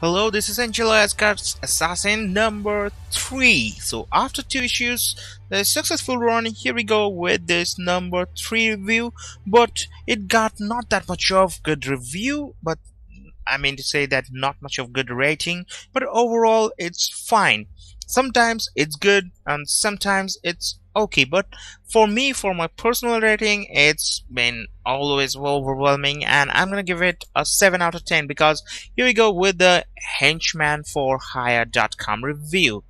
Hello, this is Angela Asgard's Assassin number 3. So after 2 issues, the successful run, here we go with this number 3 review. But it got not that much of good review, but I mean to say that not much of good rating, but overall it's fine. Sometimes it's good and sometimes it's okay, but for me, for my personal rating, it's been always overwhelming, and I'm gonna give it a 7 out of 10 because here we go with the henchmanforhire.com review.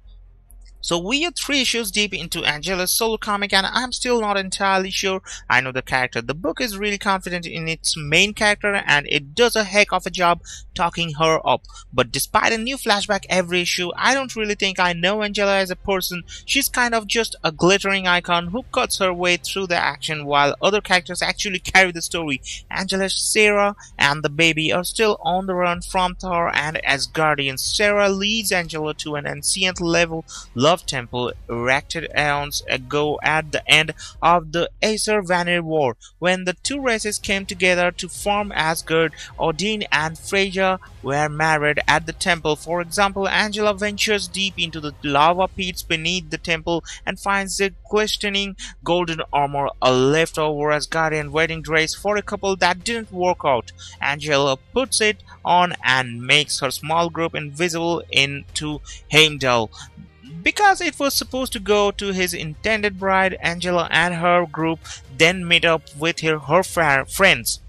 So we are 3 issues deep into Angela's solo comic, and I'm still not entirely sure I know the character. The book is really confident in its main character, and it does a heck of a job talking her up. But despite a new flashback every issue, I don't really think I know Angela as a person. She's kind of just a glittering icon who cuts her way through the action while other characters actually carry the story. Angela, Sera, and the baby are still on the run from Thor and Asgardians. Sera leads Angela to an ancient level love temple erected eons ago at the end of the Aesir Vanir War. When the two races came together to form Asgard, Odin and Freyja were married at the temple. For example, Angela ventures deep into the lava pits beneath the temple and finds the glistening golden armor, a leftover Asgardian wedding dress for a couple that didn't work out. Angela puts it on and makes her small group invisible into Heimdall. Because it was supposed to go to his intended bride, Angela and her group then meet up with her friends,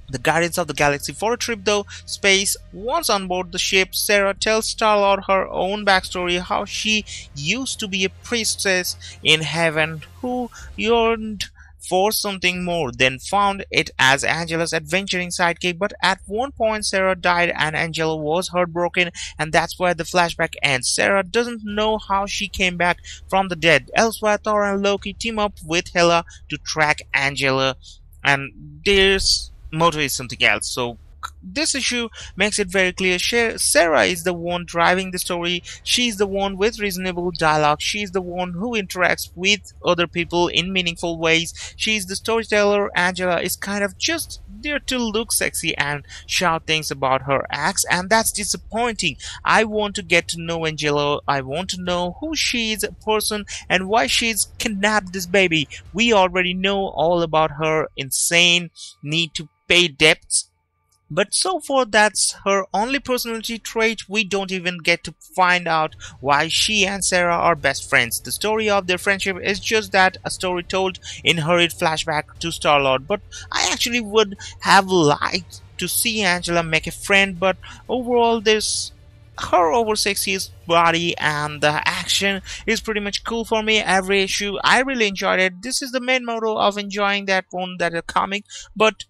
the Guardians of the Galaxy, for a trip through space. Once on board the ship, Sera tells Star-Lord her own backstory, how she used to be a priestess in heaven who yearned for something more, then found it as Angela's adventuring sidekick. But at one point Sera died and Angela was heartbroken, and that's where the flashback ends. Sera doesn't know how she came back from the dead. Elsewhere, Thor and Loki team up with Hela to track Angela, and their motto is something else. So this issue makes it very clear Sera is the one driving the story. She's the one with reasonable dialogue. She's the one who interacts with other people in meaningful ways. She's the storyteller. Angela is kind of just there to look sexy and shout things about her acts, and that's disappointing. I want to get to know Angela. I want to know who she is a person and why she's kidnapped this baby. We already know all about her insane need to pay debts, but so far that's her only personality trait. We don't even get to find out why she and Sera are best friends. The story of their friendship is just that, a story told in hurried flashback to Star-Lord. But I actually would have liked to see Angela make a friend, but overall there's her over sexy body and the action is pretty much cool for me. Every issue I really enjoyed it. This is the main motto of enjoying that a comic, but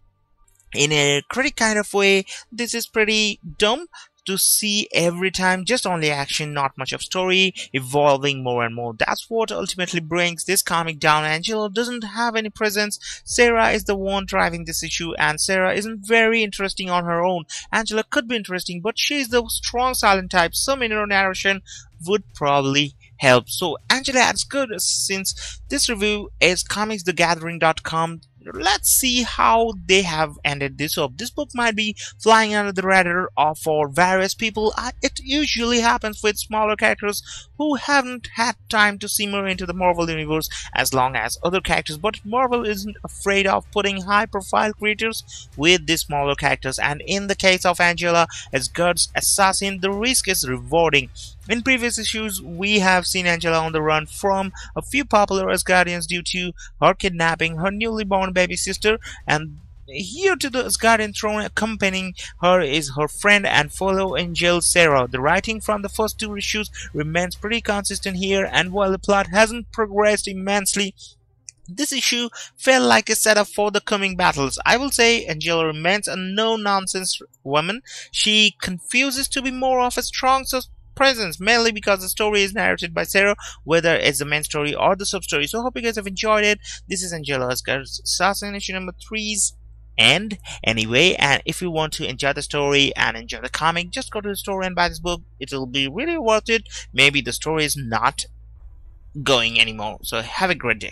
in a critic kind of way, this is pretty dumb to see every time, just only action, not much of story, evolving more and more. That's what ultimately brings this comic down. Angela doesn't have any presence. Sera is the one driving this issue, and Sera isn't very interesting on her own. Angela could be interesting, but she's the strong silent type. Some inner narration would probably help. So Angela adds good. Since this review is comicsthegathering.com, let's see how they have ended this up. This book might be flying under the radar for various people. It usually happens with smaller characters who haven't had time to simmer into the Marvel universe as long as other characters, but Marvel isn't afraid of putting high-profile creators with these smaller characters, and in the case of Angela Asgard's assassin, the risk is rewarding. In previous issues, we have seen Angela on the run from a few popular Asgardians due to her kidnapping her newly born baby sister, and here to the Asgardian throne accompanying her is her friend and fellow angel Sera. The writing from the first 2 issues remains pretty consistent here, and while the plot hasn't progressed immensely, this issue felt like a setup for the coming battles. I will say Angela remains a no-nonsense woman. She confuses to be more of a strong presence, mainly because the story is narrated by Sera, whether it's the main story or the sub-story. So I hope you guys have enjoyed it. This is Angela Asgard's Assassin issue number 3's end anyway, and if you want to enjoy the story and enjoy the comic, just go to the store and buy this book. It will be really worth it. Maybe the story is not going anymore. So have a great day.